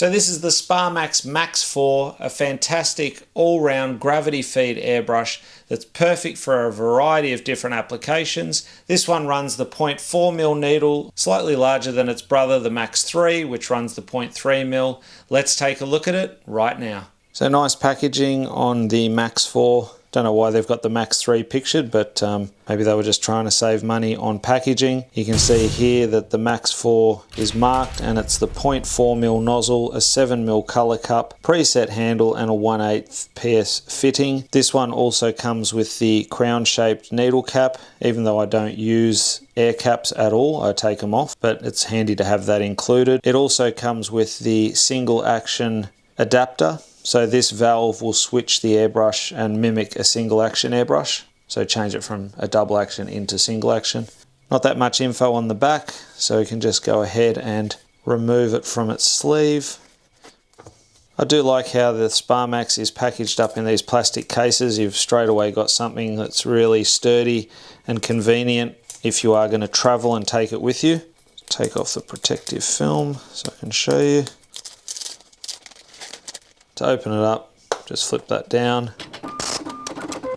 So this is the Sparmax Max 4, a fantastic all-round gravity feed airbrush that's perfect for a variety of different applications. This one runs the 0.4mm needle, slightly larger than its brother, the Max 3, which runs the 0.3mm. Let's take a look at it right now. So nice packaging on the Max 4. Don't know why they've got the Max 3 pictured, but maybe they were just trying to save money on packaging. You can see here that the Max 4 is marked and it's the 0.4mm nozzle, a 7mm color cup, preset handle and a 1/8 PS fitting. This one also comes with the crown shaped needle cap. Even though I don't use air caps at all, I take them off, but it's handy to have that included. It also comes with the single action adapter. So this valve will switch the airbrush and mimic a single action airbrush. So change it from a double action into single action. Not that much info on the back, so we can just go ahead and remove it from its sleeve. I do like how the Sparmax is packaged up in these plastic cases. You've straight away got something that's really sturdy and convenient if you are going to travel and take it with you. Take off the protective film so I can show you. To open it up, just flip that down.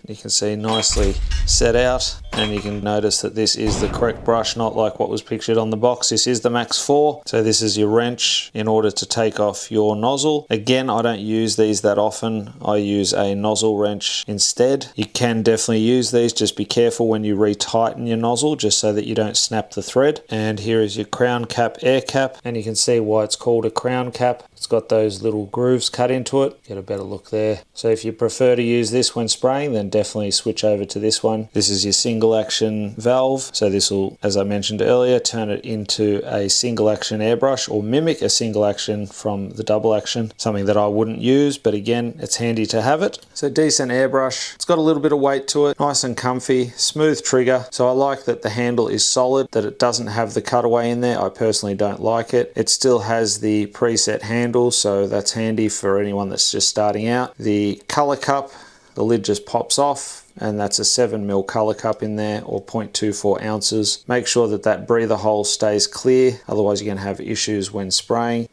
You can see nicely set out, and you can notice that this is the correct brush, not like what was pictured on the box. This is the Max 4, so this is your wrench in order to take off your nozzle. Again, I don't use these that often. I use a nozzle wrench instead. You can definitely use these, just be careful when you retighten your nozzle, just so that you don't snap the thread. And here is your crown cap air cap, and you can see why it's called a crown cap. It's got those little grooves cut into it. Get a better look there. So if you prefer to use this when spraying, then definitely switch over to this one. This is your single action valve. So this will, as I mentioned earlier, turn it into a single action airbrush or mimic a single action from the double action. Something that I wouldn't use, but again, it's handy to have it. So decent airbrush. It's got a little bit of weight to it. Nice and comfy, smooth trigger. So I like that the handle is solid, that it doesn't have the cutaway in there. I personally don't like it. It still has the preset handle, so that's handy for anyone that's just starting out. The color cup, the lid just pops off, and that's a 7mm color cup in there, or 0.24 ounces. Make sure that that breather hole stays clear, otherwise you're going to have issues when spraying.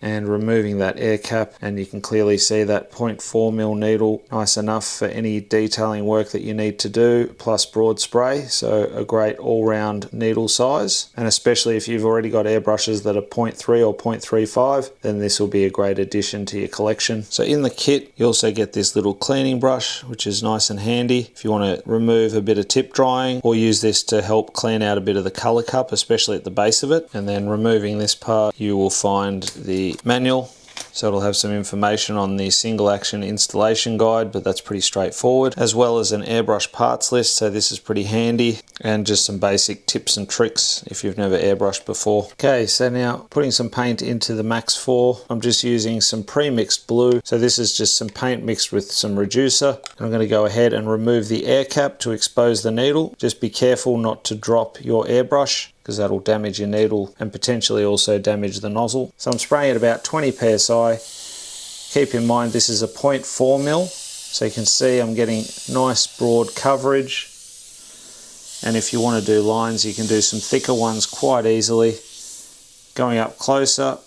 And removing that air cap, and you can clearly see that 0.4mm needle, nice enough for any detailing work that you need to do, plus broad spray. So a great all-round needle size, and especially if you've already got airbrushes that are 0.3 or 0.35, then this will be a great addition to your collection. So in the kit you also get this little cleaning brush, which is nice and handy if you want to remove a bit of tip drying, or use this to help clean out a bit of the color cup, especially at the base of it. And then removing this part, you will find the manual, so it'll have some information on the single action installation guide, but that's pretty straightforward, as well as an airbrush parts list. So this is pretty handy, and just some basic tips and tricks if you've never airbrushed before. Okay, so now putting some paint into the Max 4. I'm just using some pre-mixed blue. So this is just some paint mixed with some reducer. And I'm going to go ahead and remove the air cap to expose the needle. Just be careful not to drop your airbrush, because that'll damage your needle and potentially also damage the nozzle. So I'm spraying at about 20 psi. Keep in mind this is a 0.4mm, so you can see I'm getting nice broad coverage. And if you want to do lines, you can do some thicker ones quite easily. Going up closer,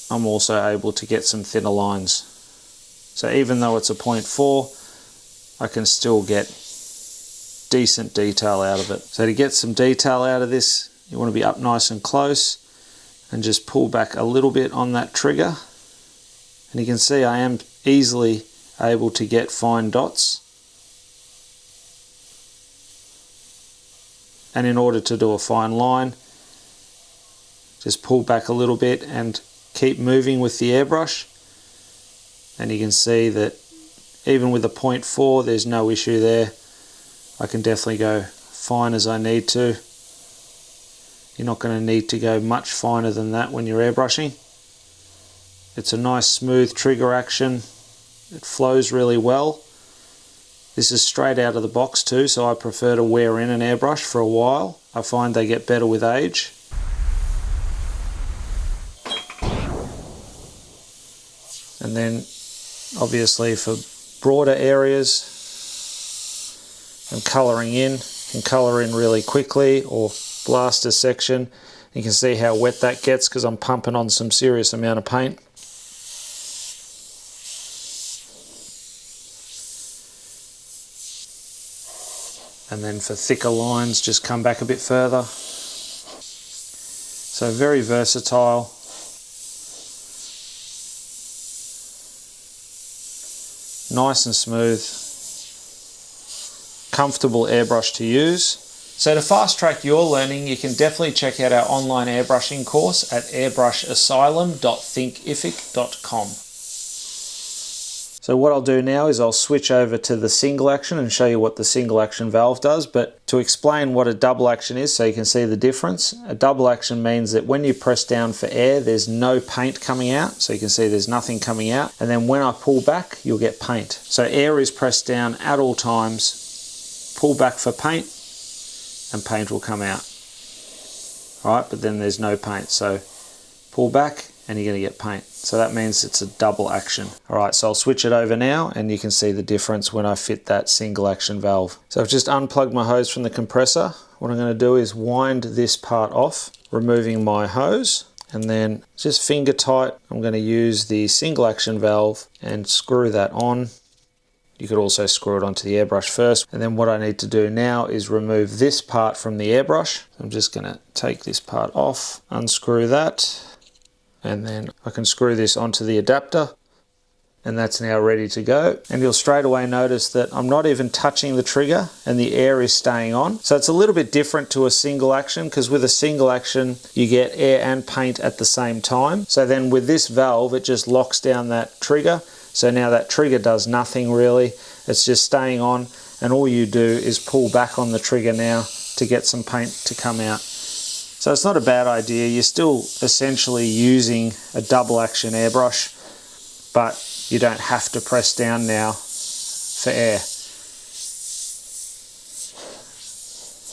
I'm also able to get some thinner lines. So even though it's a 0.4, I can still get decent detail out of it. So to get some detail out of this, you want to be up nice and close and just pull back a little bit on that trigger. And you can see I am easily able to get fine dots. And in order to do a fine line, just pull back a little bit and keep moving with the airbrush. And you can see that even with a 0.4, there's no issue there. I can definitely go fine as I need to. You're not going to need to go much finer than that when you're airbrushing. It's a nice smooth trigger action. It flows really well. This is straight out of the box too, so I prefer to wear in an airbrush for a while. I find they get better with age. And then obviously for broader areas and colouring in, you can colour in really quickly or blast a section You can see how wet that gets because I'm pumping on some serious amount of paint. And then for thicker lines, just come back a bit further. So very versatile. Nice and smooth. Comfortable airbrush to use. So to fast track your learning, you can definitely check out our online airbrushing course at airbrushassylum.thinkific.com. So what I'll do now is I'll switch over to the single action and show you what the single action valve does. But to explain what a double action is so you can see the difference, a double action means that when you press down for air, there's no paint coming out. So you can see there's nothing coming out. And then when I pull back, you'll get paint. So air is pressed down at all times, pull back for paint, and paint will come out. All right, but then there's no paint. So pull back and you're going to get paint. So that means it's a double action. All right, so I'll switch it over now and you can see the difference when I fit that single action valve. So I've just unplugged my hose from the compressor. What I'm going to do is wind this part off, removing my hose, and then just finger tight, I'm going to use the single action valve and screw that on. You could also screw it onto the airbrush first. And then what I need to do now is remove this part from the airbrush. I'm just going to take this part off, unscrew that, and then I can screw this onto the adapter, and that's now ready to go. And you'll straight away notice that I'm not even touching the trigger and the air is staying on. So it's a little bit different to a single action, because with a single action you get air and paint at the same time. So then with this valve it just locks down that trigger. So now that trigger does nothing really, it's just staying on, and all you do is pull back on the trigger now to get some paint to come out. So it's not a bad idea. You're still essentially using a double action airbrush, but you don't have to press down now for air.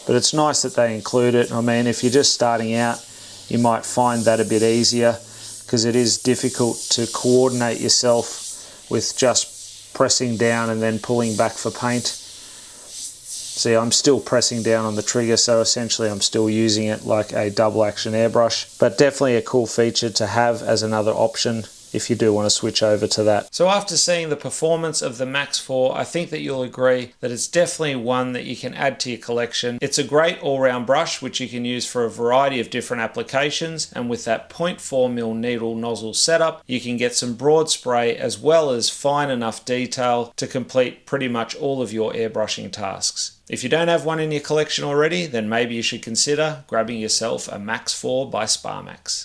But it's nice that they include it. I mean, if you're just starting out, you might find that a bit easier, because it is difficult to coordinate yourself with just pressing down and then pulling back for paint. See, I'm still pressing down on the trigger, so essentially I'm still using it like a double action airbrush, but definitely a cool feature to have as another option if you do want to switch over to that. So after seeing the performance of the Max 4, I think that you'll agree that it's definitely one that you can add to your collection. It's a great all-round brush which you can use for a variety of different applications, and with that 0.4mm needle nozzle setup, you can get some broad spray as well as fine enough detail to complete pretty much all of your airbrushing tasks. If you don't have one in your collection already, then maybe you should consider grabbing yourself a Max 4 by Sparmax.